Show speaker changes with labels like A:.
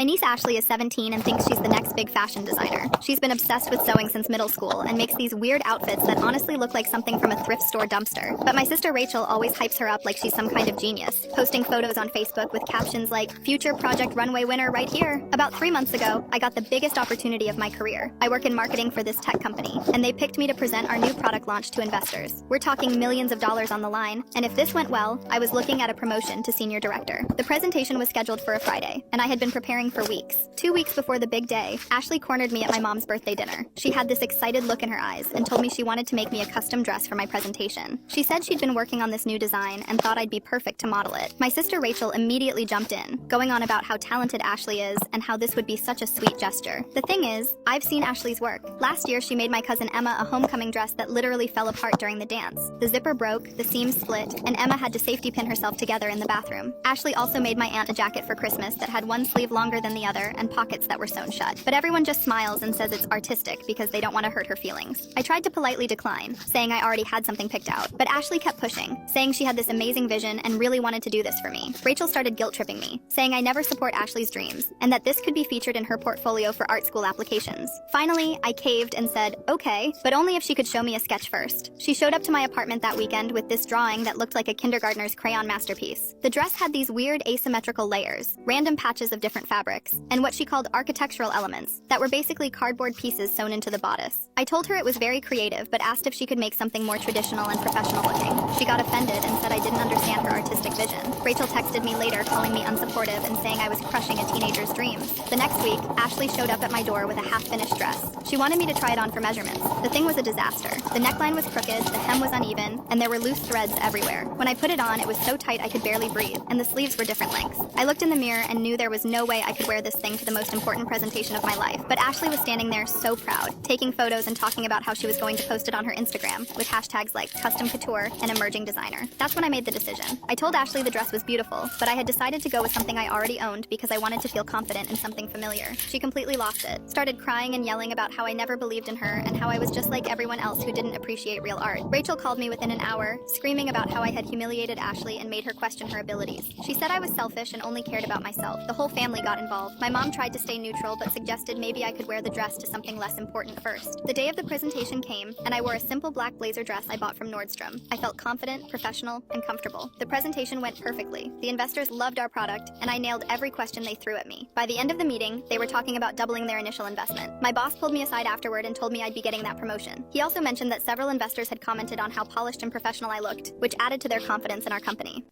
A: My niece Ashley is 17 and thinks she's the next big fashion designer. She's been obsessed with sewing since middle school and makes these weird outfits that honestly look like something from a thrift store dumpster. But my sister Rachel always hypes her up like she's some kind of genius, posting photos on Facebook with captions like, "Future Project Runway winner right here." About 3 months ago, I got the biggest opportunity of my career. I work in marketing for this tech company, and they picked me to present our new product launch to investors. We're talking millions of dollars on the line, and if this went well, I was looking at a promotion to senior director. The presentation was scheduled for a Friday, and I had been preparing for weeks. 2 weeks before the big day, Ashley cornered me at my mom's birthday dinner. She had this excited look in her eyes and told me she wanted to make me a custom dress for my presentation. She said she'd been working on this new design and thought I'd be perfect to model it. My sister Rachel immediately jumped in, going on about how talented Ashley is and how this would be such a sweet gesture. The thing is, I've seen Ashley's work. Last year, she made my cousin Emma a homecoming dress that literally fell apart during the dance. The zipper broke, the seams split, and Emma had to safety pin herself together in the bathroom. Ashley also made my aunt a jacket for Christmas that had one sleeve longer than the other and pockets that were sewn shut. But everyone just smiles and says it's artistic because they don't want to hurt her feelings. I tried to politely decline, saying I already had something picked out, but Ashley kept pushing, saying she had this amazing vision and really wanted to do this for me. Rachel started guilt-tripping me, saying I never support Ashley's dreams, and that this could be featured in her portfolio for art school applications. Finally, I caved and said, okay, but only if she could show me a sketch first. She showed up to my apartment that weekend with this drawing that looked like a kindergartner's crayon masterpiece. The dress had these weird asymmetrical layers, random patches of different fabrics, and what she called architectural elements that were basically cardboard pieces sewn into the bodice. I told her it was very creative, but asked if she could make something more traditional and professional looking. She got offended and said I didn't understand her artistic vision. Rachel texted me later calling me unsupportive and saying I was crushing a teenager's dreams. The next week, Ashley showed up at my door with a half-finished dress. She wanted me to try it on for measurements. The thing was a disaster. The neckline was crooked, the hem was uneven, and there were loose threads everywhere. When I put it on, it was so tight I could barely breathe, and the sleeves were different lengths. I looked in the mirror and knew there was no way I could wear this thing to the most important presentation of my life. But Ashley was standing there so proud, taking photos and talking about how she was going to post it on her Instagram, with hashtags like custom couture and emerging designer. That's when I made the decision. I told Ashley the dress was beautiful, but I had decided to go with something I already owned because I wanted to feel confident in something familiar. She completely lost it, started crying and yelling about how I never believed in her and how I was just like everyone else who didn't appreciate real art. Rachel called me within an hour, screaming about how I had humiliated Ashley and made her question her abilities. She said I was selfish and only cared about myself. The whole family got involved. My mom tried to stay neutral but suggested maybe I could wear the dress to something less important first. The day of the presentation came, and I wore a simple black blazer dress I bought from Nordstrom. I felt confident, professional, and comfortable. The presentation went perfectly. The investors loved our product, and I nailed every question they threw at me. By the end of the meeting, they were talking about doubling their initial investment. My boss pulled me aside afterward and told me I'd be getting that promotion. He also mentioned that several investors had commented on how polished and professional I looked, which added to their confidence in our company.